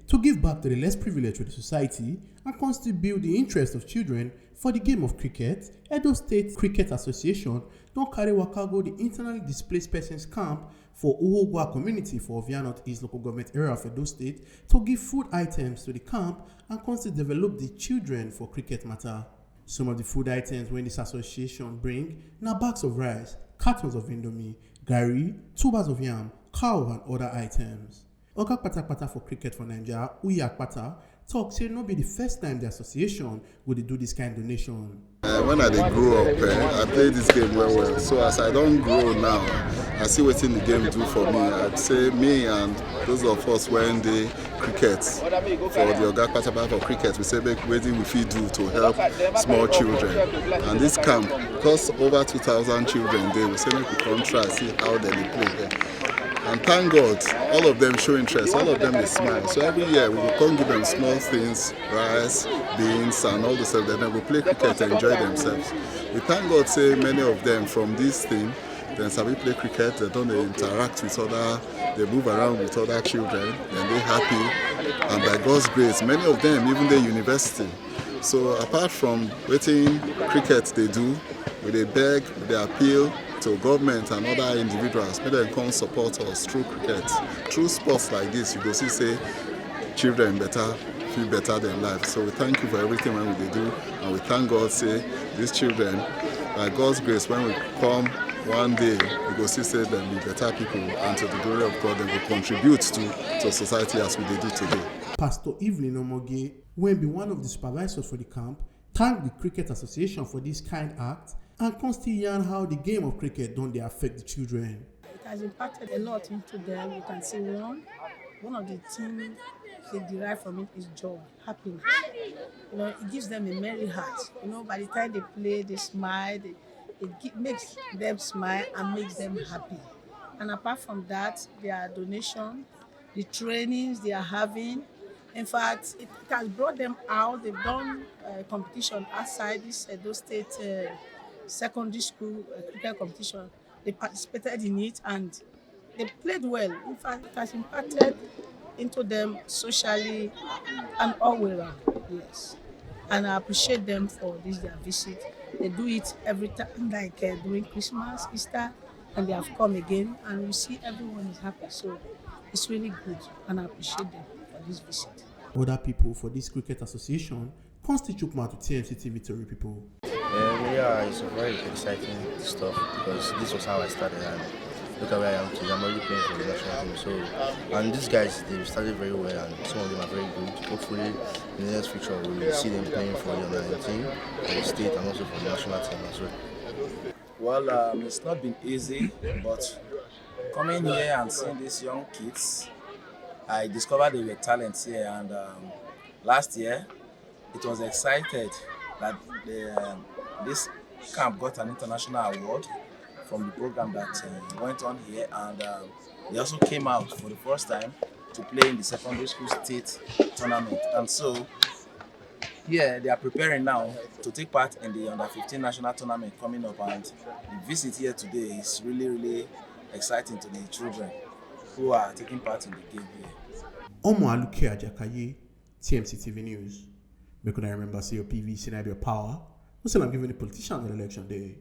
to give back to the less privileged of the society and constantly build the interest of children for the game of cricket. Edo State Cricket Association don carry waka go the internally displaced persons camp for Uhogwa community for Ovia North East local government area of Edo State to give food items to the camp and constantly develop the children for cricket matter. Some of the food items when this association bring na bags of rice, cartons of indomie, garri, tubers of yam, cow and other items. Oga Akpata for cricket for Nigeria, Akpata, talk say no be the first time the association would do this kind of donation. When I grew up, I played this game well. So as I don't grow now, I see what the game do for me. I'd say me and those of us when the cricket for the Oga Akpata for cricket, we say what we fit do to help small children. And this camp, because over 2,000 children there, we say we come try see how they play here. And thank God, all of them show interest, all of them they smile. So every year we will come give them small things, rice, beans, and all the stuff. Then they will play cricket and enjoy themselves. We thank God, say many of them from this thing, then sabi play cricket, they don't interact with other, they move around with other children, then they're happy. And by God's grace, many of them even the university. So apart from waiting cricket they do, they beg, they appeal to government and other individuals, may they come support us through cricket. Through sports like this, you go see say children feel better than life. So we thank you for everything when we do, and we thank God say these children, by God's grace, when we come one day, we go see say them be better people, and to the glory of God, they will contribute to society as we do today. Pastor Evelyn Omoge, who be one of the supervisors for the camp, thanked the Cricket Association for this kind act and constantly yarn how the game of cricket don't they affect the children. It has impacted a lot into them. You can see one of the things they derive from it is joy, happiness. It gives them a merry heart. By the time they play, they smile. It makes them smile and makes them happy. And apart from that, their donation, the trainings they are having, in fact, it has brought them out. They've done competition outside this Edo State secondary school cricket competition. They participated in it and they played well. In fact, it has impacted into them socially and all way around. Yes. And I appreciate them for their visit. They do it every time, like during Christmas, Easter, and they have come again. And you see everyone is happy. So it's really good, and I appreciate them for this visit. Other people for this cricket association constitute more to TMC Victory people. It's a very exciting stuff because this was how I started, and look at where I am today. I'm already playing for the national team. So, and these guys, they started very well, and some of them are very good. Hopefully, in the next future, we will see them playing for the under 19, for the state, and also for the national team as well. Well, it's not been easy, but coming here and seeing these young kids, I discovered they were talents here, and last year, it was excited that this camp got an international award from the program that went on here, and they also came out for the first time to play in the secondary school state tournament. And so, they are preparing now to take part in the under 15 national tournament coming up, and the visit here today is really, really exciting to the children who are taking part in the game here. Omo Aluke Ajakaye, TMC TV News. Make I remember say your PVC and your power. What's I'm giving the politicians an election day.